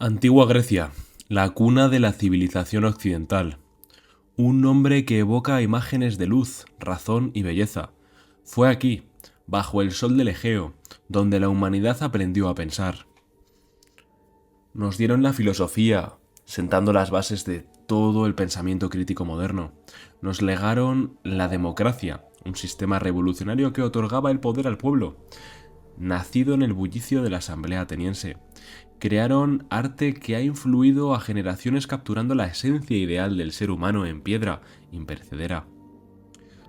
Antigua Grecia, la cuna de la civilización occidental. Un nombre que evoca imágenes de luz, razón y belleza. Fue aquí, bajo el sol del Egeo, donde la humanidad aprendió a pensar. Nos dieron la filosofía, sentando las bases de todo el pensamiento crítico moderno. Nos legaron la democracia, un sistema revolucionario que otorgaba el poder al pueblo, nacido en el bullicio de la asamblea ateniense. Crearon arte que ha influido a generaciones capturando la esencia ideal del ser humano en piedra imperecedera.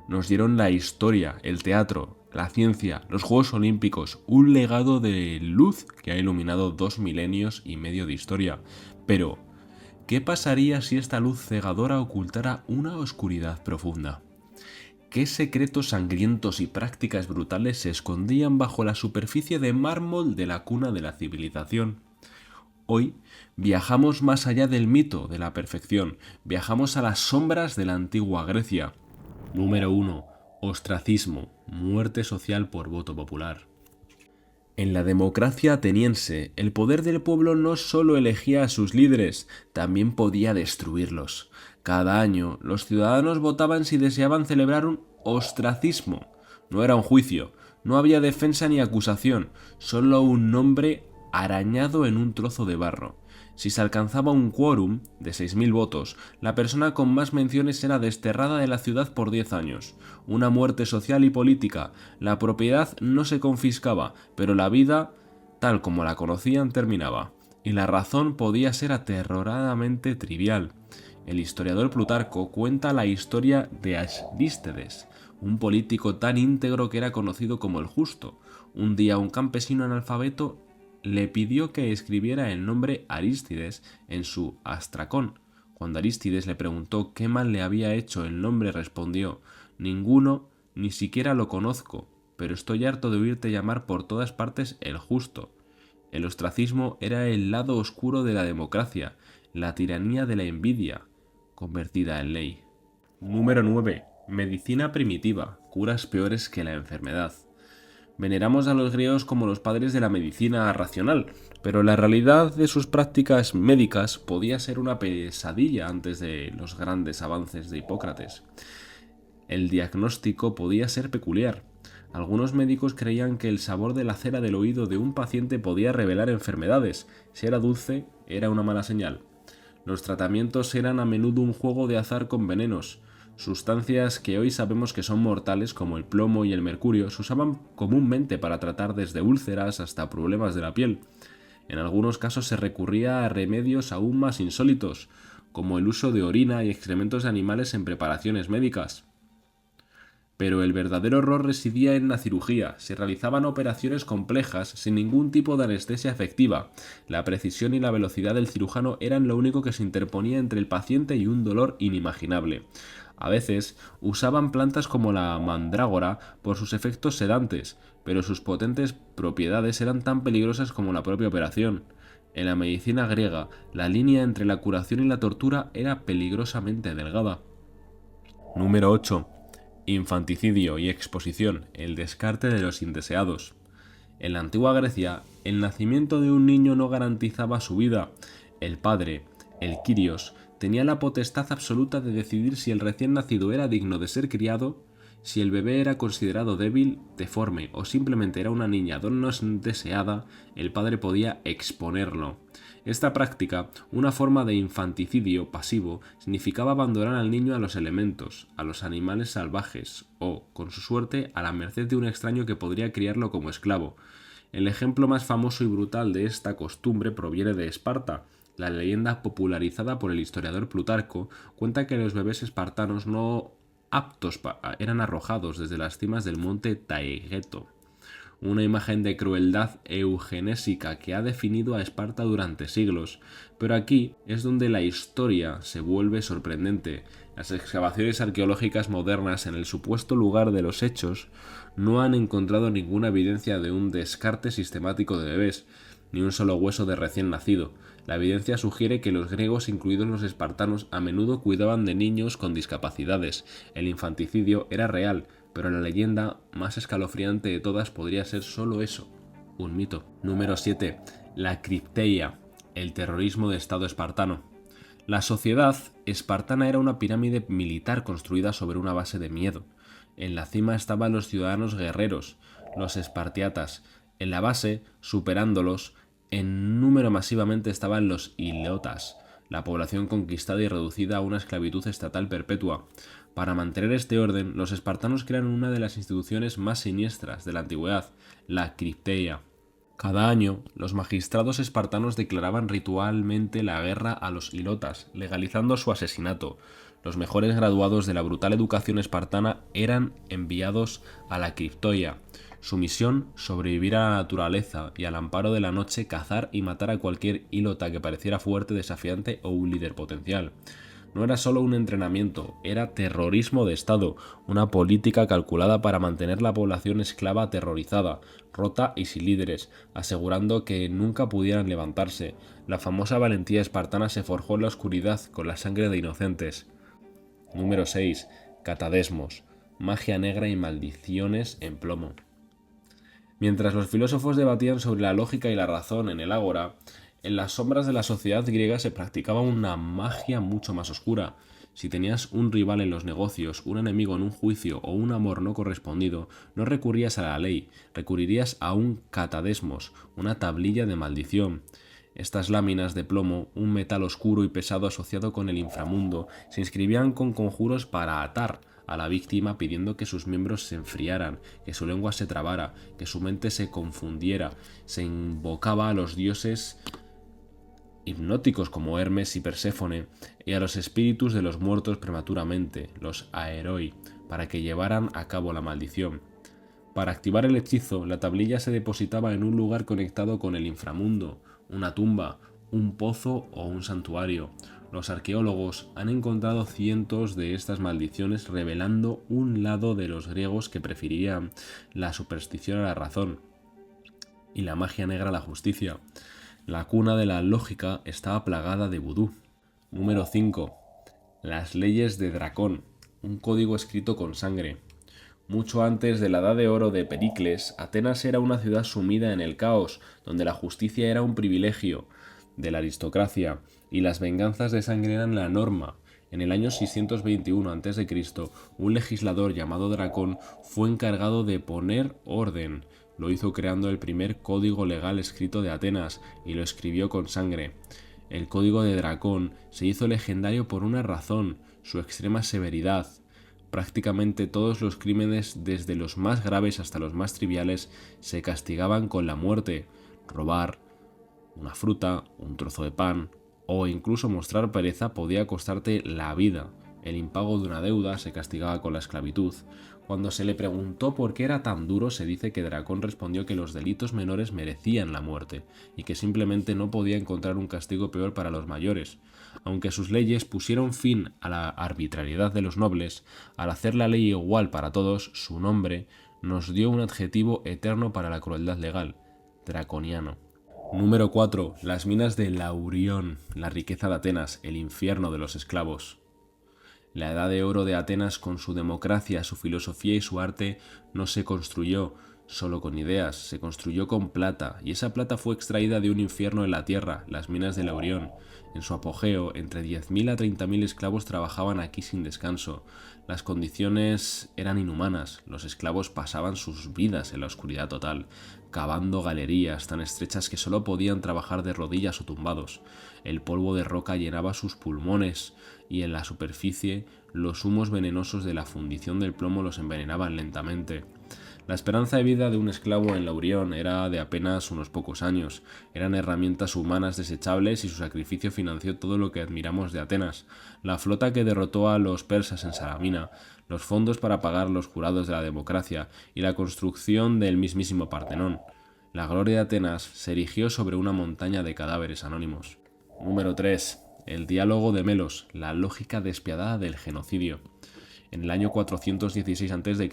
Nos dieron la historia, el teatro, la ciencia, los Juegos Olímpicos, un legado de luz que ha iluminado 2 milenios y medio de historia. Pero, ¿qué pasaría si esta luz cegadora ocultara una oscuridad profunda? ¿Qué secretos sangrientos y prácticas brutales se escondían bajo la superficie de mármol de la cuna de la civilización? Hoy viajamos más allá del mito de la perfección, viajamos a las sombras de la antigua Grecia. Número 1. Ostracismo, muerte social por voto popular. En la democracia ateniense, el poder del pueblo no solo elegía a sus líderes, también podía destruirlos. Cada año, los ciudadanos votaban si deseaban celebrar un ostracismo. No era un juicio, no había defensa ni acusación, solo un nombre arañado en un trozo de barro. Si se alcanzaba un quórum de 6.000 votos, la persona con más menciones era desterrada de la ciudad por 10 años. Una muerte social y política. La propiedad no se confiscaba, pero la vida, tal como la conocían, terminaba. Y la razón podía ser aterradoramente trivial. El historiador Plutarco cuenta la historia de Arístides, un político tan íntegro que era conocido como el Justo. Un día un campesino analfabeto le pidió que escribiera el nombre Arístides en su astracón. Cuando Arístides le preguntó qué mal le había hecho, el nombre respondió: ninguno, ni siquiera lo conozco, pero estoy harto de oírte llamar por todas partes el Justo. El ostracismo era el lado oscuro de la democracia, la tiranía de la envidia, convertida en ley. Número 9. Medicina primitiva, curas peores que la enfermedad. Veneramos a los griegos como los padres de la medicina racional, pero la realidad de sus prácticas médicas podía ser una pesadilla antes de los grandes avances de Hipócrates. El diagnóstico podía ser peculiar. Algunos médicos creían que el sabor de la cera del oído de un paciente podía revelar enfermedades. Si era dulce, era una mala señal. Los tratamientos eran a menudo un juego de azar con venenos. Sustancias que hoy sabemos que son mortales, como el plomo y el mercurio, se usaban comúnmente para tratar desde úlceras hasta problemas de la piel. En algunos casos se recurría a remedios aún más insólitos, como el uso de orina y excrementos de animales en preparaciones médicas. Pero el verdadero horror residía en la cirugía. Se realizaban operaciones complejas sin ningún tipo de anestesia efectiva. La precisión y la velocidad del cirujano eran lo único que se interponía entre el paciente y un dolor inimaginable. A veces usaban plantas como la mandrágora por sus efectos sedantes, pero sus potentes propiedades eran tan peligrosas como la propia operación. En la medicina griega, la línea entre la curación y la tortura era peligrosamente delgada. Número 8. Infanticidio y exposición, el descarte de los indeseados. En la antigua Grecia, el nacimiento de un niño no garantizaba su vida. El padre, el Kyrios, tenía la potestad absoluta de decidir si el recién nacido era digno de ser criado, si el bebé era considerado débil, deforme o simplemente era una niña no deseada, el padre podía exponerlo. Esta práctica, una forma de infanticidio pasivo, significaba abandonar al niño a los elementos, a los animales salvajes o, con su suerte, a la merced de un extraño que podría criarlo como esclavo. El ejemplo más famoso y brutal de esta costumbre proviene de Esparta. La leyenda popularizada por el historiador Plutarco cuenta que los bebés espartanos no aptos eran arrojados desde las cimas del monte Taygeto, una imagen de crueldad eugenésica que ha definido a Esparta durante siglos. Pero aquí es donde la historia se vuelve sorprendente. Las excavaciones arqueológicas modernas en el supuesto lugar de los hechos no han encontrado ninguna evidencia de un descarte sistemático de bebés, ni un solo hueso de recién nacido. La evidencia sugiere que los griegos, incluidos los espartanos, a menudo cuidaban de niños con discapacidades. El infanticidio era real, pero la leyenda más escalofriante de todas podría ser solo eso, un mito. Número 7. La cripteia, el terrorismo de Estado espartano. La sociedad espartana era una pirámide militar construida sobre una base de miedo. En la cima estaban los ciudadanos guerreros, los espartiatas. En la base, superándolos, en número masivamente estaban los ilotas, la población conquistada y reducida a una esclavitud estatal perpetua. Para mantener este orden, los espartanos crearon una de las instituciones más siniestras de la antigüedad, la cripteia. Cada año, los magistrados espartanos declaraban ritualmente la guerra a los ilotas, legalizando su asesinato. Los mejores graduados de la brutal educación espartana eran enviados a la criptoia. Su misión, sobrevivir a la naturaleza y al amparo de la noche, cazar y matar a cualquier ilota que pareciera fuerte, desafiante o un líder potencial. No era solo un entrenamiento, era terrorismo de Estado, una política calculada para mantener la población esclava aterrorizada, rota y sin líderes, asegurando que nunca pudieran levantarse. La famosa valentía espartana se forjó en la oscuridad con la sangre de inocentes. Número 6. Catadesmos. Magia negra y maldiciones en plomo. Mientras los filósofos debatían sobre la lógica y la razón en el ágora, en las sombras de la sociedad griega se practicaba una magia mucho más oscura. Si tenías un rival en los negocios, un enemigo en un juicio o un amor no correspondido, no recurrías a la ley, recurrirías a un catadesmos, una tablilla de maldición. Estas láminas de plomo, un metal oscuro y pesado asociado con el inframundo, se inscribían con conjuros para atar a la víctima pidiendo que sus miembros se enfriaran, que su lengua se trabara, que su mente se confundiera. Se invocaba a los dioses hipnóticos como Hermes y Perséfone, y a los espíritus de los muertos prematuramente, los aeroi, para que llevaran a cabo la maldición. Para activar el hechizo, la tablilla se depositaba en un lugar conectado con el inframundo, una tumba, un pozo o un santuario. Los arqueólogos han encontrado cientos de estas maldiciones, revelando un lado de los griegos que preferirían la superstición a la razón y la magia negra a la justicia. La cuna de la lógica estaba plagada de vudú. Número 5. Las leyes de Dracón, un código escrito con sangre. Mucho antes de la Edad de Oro de Pericles, Atenas era una ciudad sumida en el caos, donde la justicia era un privilegio de la aristocracia y las venganzas de sangre eran la norma. En el año 621 a.C., un legislador llamado Dracón fue encargado de poner orden. Lo hizo creando el primer código legal escrito de Atenas y lo escribió con sangre. El código de Dracón se hizo legendario por una razón: su extrema severidad. Prácticamente todos los crímenes, desde los más graves hasta los más triviales, se castigaban con la muerte. Robar una fruta, un trozo de pan o incluso mostrar pereza podía costarte la vida. El impago de una deuda se castigaba con la esclavitud. Cuando se le preguntó por qué era tan duro, se dice que Dracón respondió que los delitos menores merecían la muerte y que simplemente no podía encontrar un castigo peor para los mayores. Aunque sus leyes pusieron fin a la arbitrariedad de los nobles, al hacer la ley igual para todos, su nombre nos dio un adjetivo eterno para la crueldad legal: draconiano. Número 4. Las minas de Laurión, la riqueza de Atenas, el infierno de los esclavos. La Edad de Oro de Atenas, con su democracia, su filosofía y su arte, no se construyó solo con ideas, se construyó con plata, y esa plata fue extraída de un infierno en la tierra, las minas de Laurión. En su apogeo, entre 10.000 a 30.000 esclavos trabajaban aquí sin descanso. Las condiciones eran inhumanas, los esclavos pasaban sus vidas en la oscuridad total, cavando galerías tan estrechas que solo podían trabajar de rodillas o tumbados. El polvo de roca llenaba sus pulmones y en la superficie los humos venenosos de la fundición del plomo los envenenaban lentamente. La esperanza de vida de un esclavo en Laurión era de apenas unos pocos años. Eran herramientas humanas desechables y su sacrificio financió todo lo que admiramos de Atenas: la flota que derrotó a los persas en Salamina, los fondos para pagar los jurados de la democracia y la construcción del mismísimo Partenón. La gloria de Atenas se erigió sobre una montaña de cadáveres anónimos. Número 3. El diálogo de Melos, la lógica despiadada del genocidio. En el año 416 a.C.,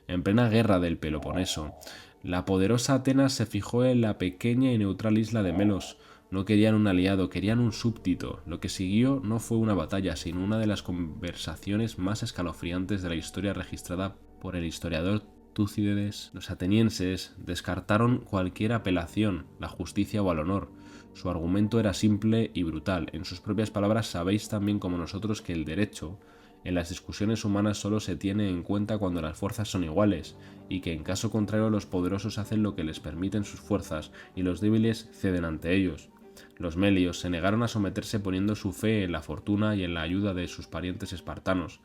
en plena guerra del Peloponeso, la poderosa Atenas se fijó en la pequeña y neutral isla de Melos. No querían un aliado, querían un súbdito. Lo que siguió no fue una batalla, sino una de las conversaciones más escalofriantes de la historia registrada por el historiador Tucídides. Los atenienses descartaron cualquier apelación, la justicia o al honor. Su argumento era simple y brutal. En sus propias palabras, sabéis tan bien como nosotros que el derecho en las discusiones humanas solo se tiene en cuenta cuando las fuerzas son iguales, y que en caso contrario los poderosos hacen lo que les permiten sus fuerzas y los débiles ceden ante ellos. Los melios se negaron a someterse poniendo su fe en la fortuna y en la ayuda de sus parientes espartanos.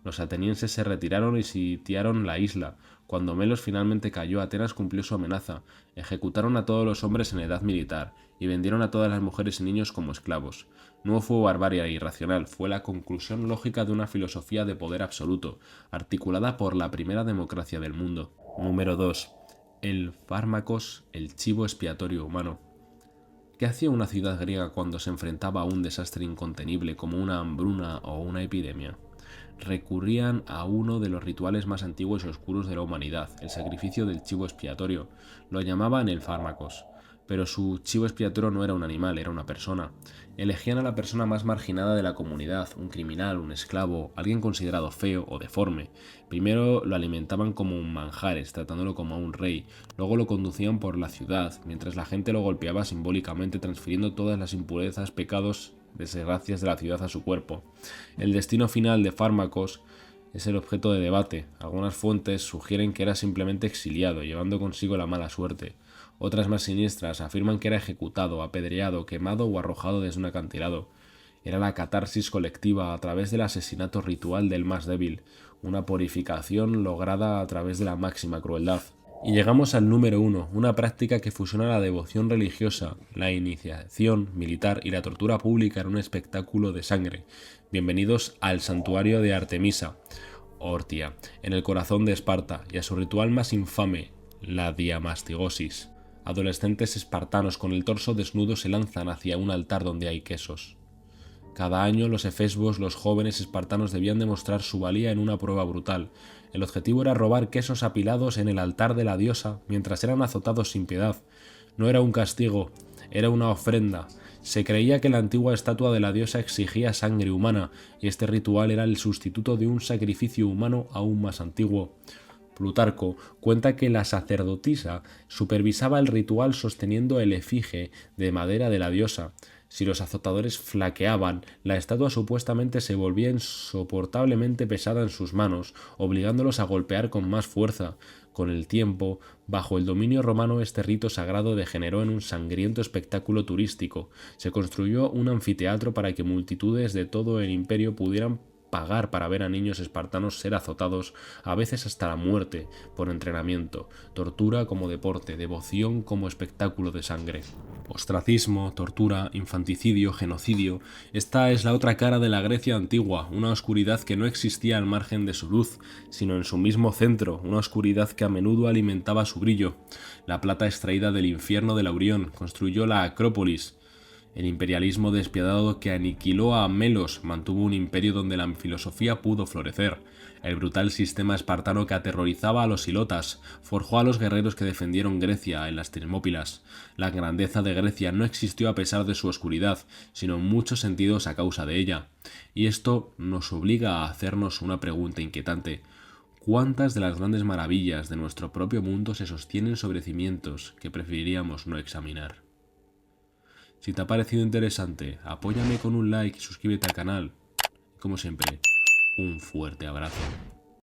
Los atenienses se retiraron y sitiaron la isla. Cuando Melos finalmente cayó, Atenas cumplió su amenaza. Ejecutaron a todos los hombres en edad militar y vendieron a todas las mujeres y niños como esclavos. No fue barbarie irracional, fue la conclusión lógica de una filosofía de poder absoluto, articulada por la primera democracia del mundo. Número 2. El fármacos, el chivo expiatorio humano. ¿Qué hacía una ciudad griega cuando se enfrentaba a un desastre incontenible como una hambruna o una epidemia? Recurrían a uno de los rituales más antiguos y oscuros de la humanidad, el sacrificio del chivo expiatorio. Lo llamaban el fármacos, pero su chivo expiatorio no era un animal, era una persona. Elegían a la persona más marginada de la comunidad, un criminal, un esclavo, alguien considerado feo o deforme. Primero lo alimentaban como un manjares, tratándolo como a un rey. Luego lo conducían por la ciudad, mientras la gente lo golpeaba simbólicamente, transfiriendo todas las impurezas, pecados, desgracias de la ciudad a su cuerpo. El destino final de Fármacos es el objeto de debate. Algunas fuentes sugieren que era simplemente exiliado, llevando consigo la mala suerte. Otras más siniestras afirman que era ejecutado, apedreado, quemado o arrojado desde un acantilado. Era la catarsis colectiva a través del asesinato ritual del más débil, una purificación lograda a través de la máxima crueldad. Y llegamos al número 1, una práctica que fusiona la devoción religiosa, la iniciación militar y la tortura pública en un espectáculo de sangre. Bienvenidos al santuario de Artemisa, Ortia, en el corazón de Esparta, y a su ritual más infame, la diamastigosis. Adolescentes espartanos con el torso desnudo se lanzan hacia un altar donde hay quesos. Cada año los efesbos, los jóvenes espartanos, debían demostrar su valía en una prueba brutal. El objetivo era robar quesos apilados en el altar de la diosa mientras eran azotados sin piedad. No era un castigo, era una ofrenda. Se creía que la antigua estatua de la diosa exigía sangre humana, y este ritual era el sustituto de un sacrificio humano aún más antiguo. Plutarco cuenta que la sacerdotisa supervisaba el ritual sosteniendo el efigie de madera de la diosa. Si los azotadores flaqueaban, la estatua supuestamente se volvía insoportablemente pesada en sus manos, obligándolos a golpear con más fuerza. Con el tiempo, bajo el dominio romano, este rito sagrado degeneró en un sangriento espectáculo turístico. Se construyó un anfiteatro para que multitudes de todo el imperio pudieran pagar para ver a niños espartanos ser azotados, a veces hasta la muerte, por entrenamiento, tortura como deporte, devoción como espectáculo de sangre. Ostracismo, tortura, infanticidio, genocidio. Esta es la otra cara de la Grecia antigua, una oscuridad que no existía al margen de su luz, sino en su mismo centro, una oscuridad que a menudo alimentaba su brillo. La plata extraída del infierno de Laurión construyó la Acrópolis. El imperialismo despiadado que aniquiló a Melos mantuvo un imperio donde la filosofía pudo florecer. El brutal sistema espartano que aterrorizaba a los ilotas forjó a los guerreros que defendieron Grecia en las Termópilas. La grandeza de Grecia no existió a pesar de su oscuridad, sino en muchos sentidos a causa de ella. Y esto nos obliga a hacernos una pregunta inquietante. ¿Cuántas de las grandes maravillas de nuestro propio mundo se sostienen sobre cimientos que preferiríamos no examinar? Si te ha parecido interesante, apóyame con un like y suscríbete al canal. Como siempre, un fuerte abrazo.